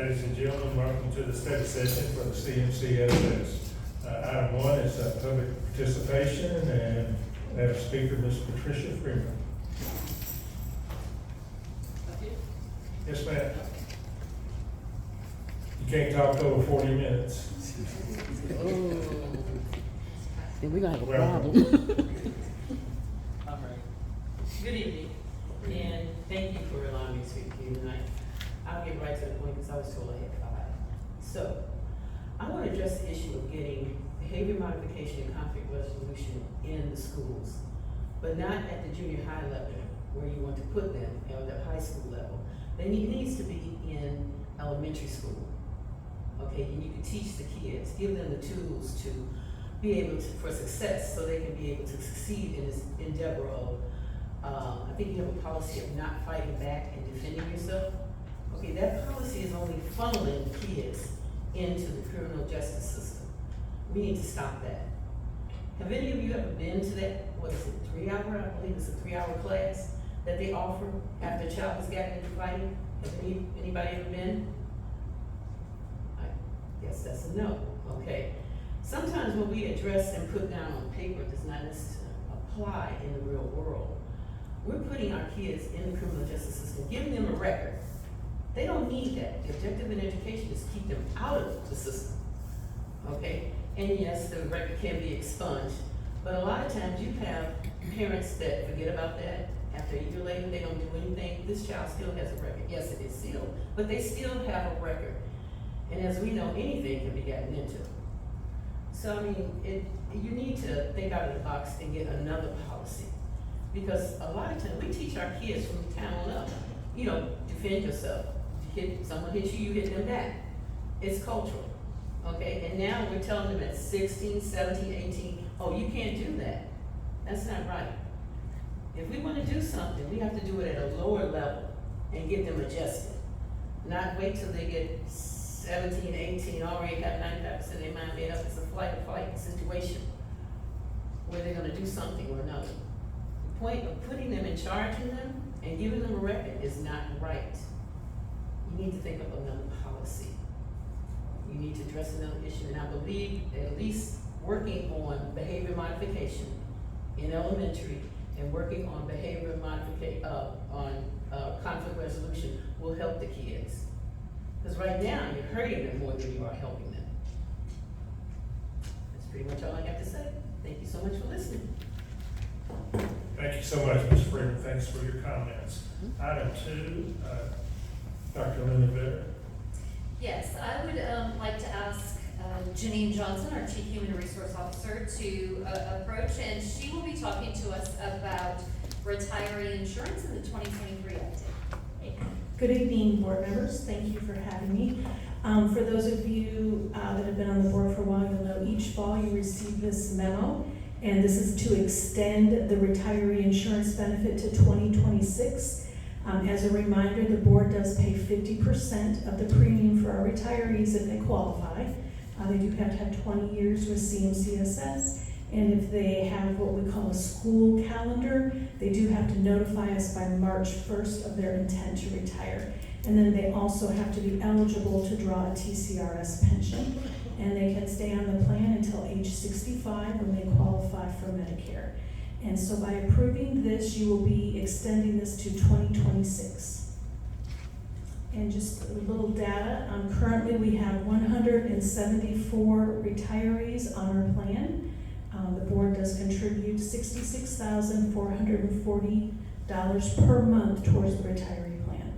Ladies and gentlemen, welcome to the study session for the CMCSS. Item 1 is public participation, and we have speaker Ms. Patricia Freeman. Yes, ma'am. You can't talk over 40 minutes. Then we're gonna have a Welcome. problem. All right. Good evening, and thank you for allowing me to speak to you tonight. I'll get right to the point because I was told I had 5. So, I want to address the issue of getting behavior modification and conflict resolution in the schools, but not at the junior high level where you want to put them, or the high school level. It needs to be in elementary school. Okay, and you can teach the kids, give them the tools to be able to, for success, so they can be able to succeed in this endeavor of, I think you have a policy of not fighting back and defending yourself. Okay, that policy is only funneling kids into the criminal justice system. We need to stop that. Have any of you ever been to that, what is it, 3-hour, I believe it's a 3-hour class that they offer after a child has gotten into fighting? Have anybody ever been? I guess that's a no, okay. Sometimes what we address and put down on paper does not necessarily apply in the real world. We're putting our kids in the criminal justice system, giving them a record. They don't need that. The objective in education is to keep them out of the system, okay? And yes, the record can be expunged, but a lot of times you have parents that forget about that. After a year later, they don't do anything. This child still has a record. Yes, it is sealed, but they still have a record. And as we know, anything can be gotten into. So, I mean, you need to think out of the box and get another policy. Because a lot of times, we teach our kids from the town up, you know, defend yourself. Someone hits you, you hit them back. It's cultural, okay? And now we're telling them at 16, 17, 18, oh, you can't do that. That's not right. If we want to do something, we have to do it at a lower level and get them adjusted. Not wait till they get 17, 18, already have 95% of their mind made up. It's a flight or fight situation where they're gonna do something or another. The point of putting them in charge of them and giving them a record is not right. You need to think of another policy. You need to address another issue, and I believe at least working on behavior modification in elementary and working on behavior modification, conflict resolution will help the kids. Because right now, you're hurting them more than you are helping them. That's pretty much all I have to say. Thank you so much for listening. Thank you so much, Ms. Freeman. Thanks for your comments. Item 2, Dr. Linda Vetter. Yes, I would like to ask Janine Johnson, our Chief Human Resource Officer, to approach, and she will be talking to us about retiree insurance in the 2023 update. Good evening, board members. Thank you for having me. For those of you that have been on the board for a while, you'll know each fall you receive this memo, and this is to extend the retiree insurance benefit to 2026. As a reminder, the board does pay 50% of the premium for our retirees if they qualify. They do have to have 20 years with CMCSS, and if they have what we call a school calendar, they do have to notify us by March 1st of their intent to retire. And then they also have to be eligible to draw a TCRS pension, and they can stay on the plan until age 65 when they qualify for Medicare. And so by approving this, you will be extending this to 2026. And just a little data, currently we have 174 retirees on our plan. The board does contribute $66,440 per month towards the retiree plan.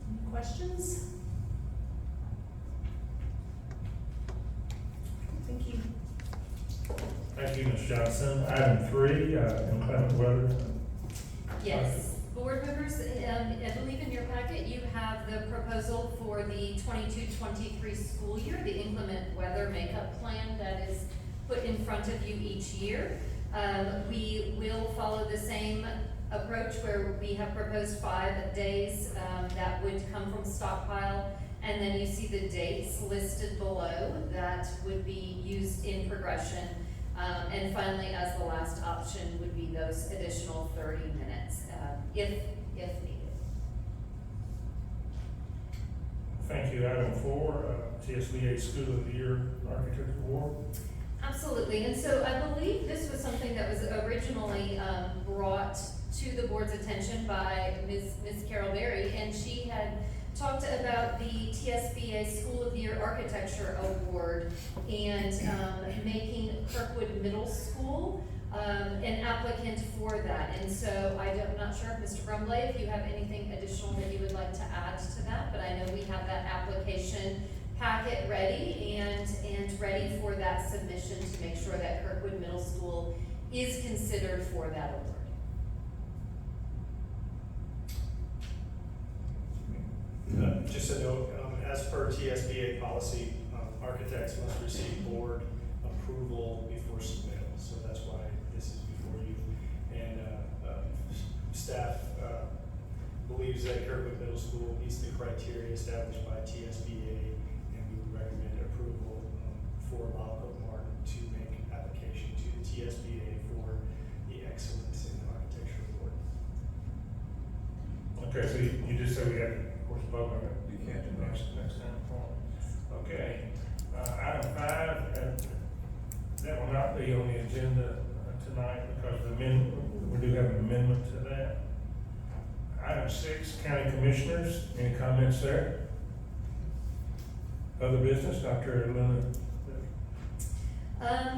Any questions? Thank you. Thank you, Ms. Johnson. Item 3, inclement weather. Yes, board members, I believe in your packet you have the proposal for the 22-23 school year, the inclement weather makeup plan that is put in front of you each year. We will follow the same approach where we have proposed 5 days that would come from stockpile, and then you see the dates listed below that would be used in progression. And finally, as the last option, would be those additional 30 minutes if needed. Thank you. Item 4, TSBA School of the Year Architecture Award. Absolutely, and so I believe this was something that was originally brought to the board's attention by Ms. Carol Berry, and she had talked about the TSBA School of the Year Architecture Award and making Kirkwood Middle School an applicant for that. And so I'm not sure, Mr. Brumley, if you have anything additional that you would like to add to that, but I know we have that application packet ready and ready for that submission to make sure that Kirkwood Middle School is considered for that award. Just a note, as per TSBA policy, architects must receive board approval before submittal, so that's why this is before you. And staff believes that Kirkwood Middle School meets the criteria established by TSBA, and we would recommend approval for Malcolm Martin to make application to the TSBA for the Excellence in Architecture Award. Okay, so you just said we got, of course, vote on it. You can't do next time. Okay, item 5, that will not be on the agenda tonight because we do have an amendment to that. Item 6, County Commissioners, any comments there? Other business, Dr. Luna?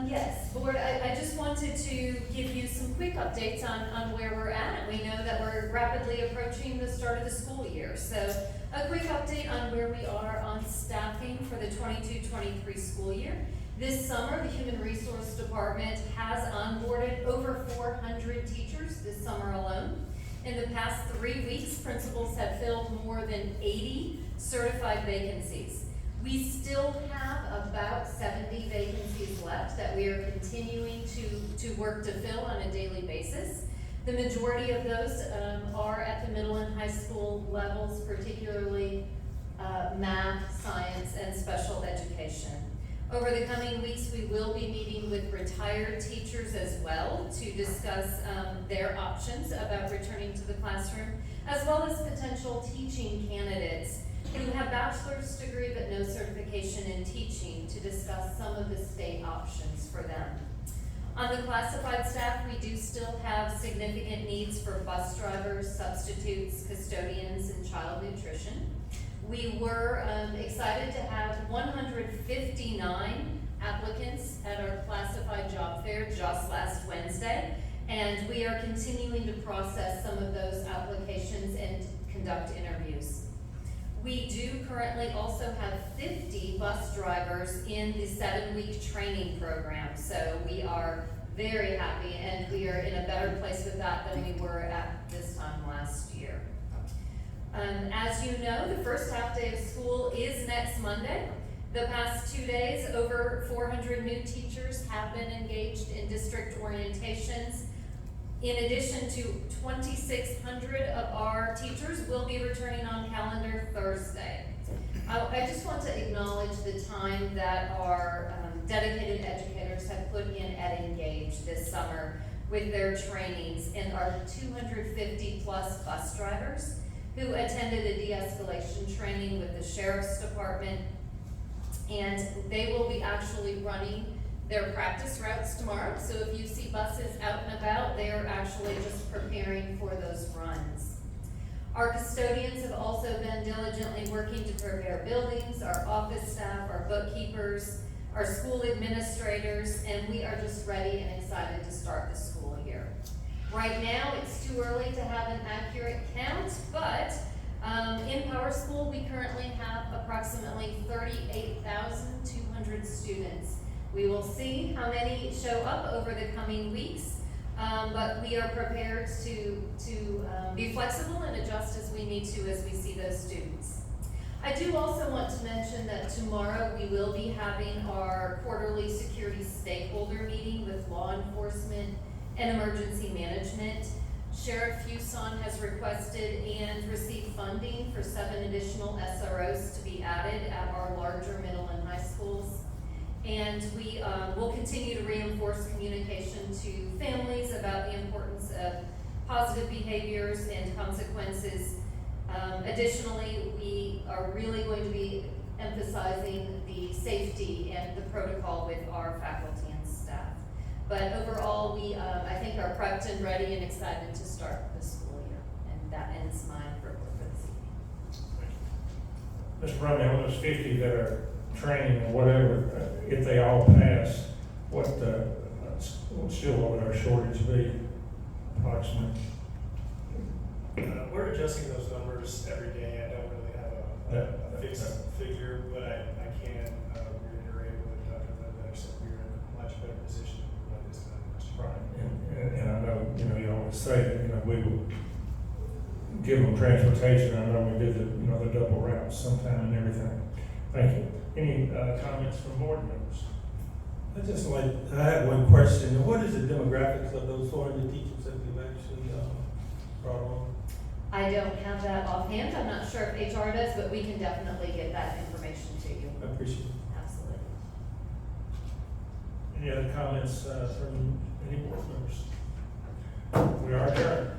Yes, Board, I just wanted to give you some quick updates on where we're at. We know that we're rapidly approaching the start of the school year. So a quick update on where we are on staffing for the 22-23 school year. This summer, the Human Resource Department has onboarded over 400 teachers this summer alone. In the past 3 weeks, principals have filled more than 80 certified vacancies. We still have about 70 vacancies left that we are continuing to work to fill on a daily basis. The majority of those are at the middle and high school levels, particularly math, science, and special education. Over the coming weeks, we will be meeting with retired teachers as well to discuss their options about returning to the classroom, as well as potential teaching candidates who have bachelor's degree but no certification in teaching to discuss some of the state options for them. On the classified staff, we do still have significant needs for bus drivers, substitutes, custodians, and child nutrition. We were excited to have 159 applicants at our classified job fair just last Wednesday, and we are continuing to process some of those applications and conduct interviews. We do currently also have 50 bus drivers in the 7-week training program, so we are very happy and we are in a better place with that than we were at this time last year. As you know, the first half day of school is next Monday. The past 2 days, over 400 new teachers have been engaged in district orientations. In addition to 2,600 of our teachers will be returning on calendar Thursday. I just want to acknowledge the time that our dedicated educators have put in at Engage this summer with their trainings, and our 250 plus bus drivers who attended a de-escalation training with the Sheriff's Department, and they will be actually running their practice routes tomorrow. So if you see buses out and about, they are actually just preparing for those runs. Our custodians have also been diligently working to prepare buildings, our office staff, our bookkeepers, our school administrators, and we are just ready and excited to start the school year. Right now, it's too early to have an accurate count, but in PowerSchool, we currently have approximately 38,200 students. We will see how many show up over the coming weeks, but we are prepared to be flexible and adjust as we need to as we see those students. I do also want to mention that tomorrow we will be having our quarterly security stakeholder meeting with law enforcement and emergency management. Sheriff Fuson has requested and received funding for 7 additional SROs to be added at our larger middle and high schools. And we will continue to reinforce communication to families about the importance of positive behaviors and consequences Additionally, we are really going to be emphasizing the safety and the protocol with our faculty and staff. But overall, we, I think, are prepped and ready and excited to start the school year. And that ends my report for this evening. Mr. Romney, on those 50 that are training or whatever, if they all pass, what still what would our shortage be approximately? We're adjusting those numbers every day. I don't really have a fixed figure, but I can reiterate what Dr. Ledbetter said. We're in a much better position than we were this time last year. Right, and I know, you always say that, we will give them transportation. I know we did the double routes sometime and everything. Thank you. Any comments from board members? I have one question. What is the demographics of those 400 teachers that we've actually brought on? I don't have that offhand. I'm not sure if HR does, but we can definitely get that information to you. I appreciate it. Absolutely. Any other comments from any board members? We are adjourned.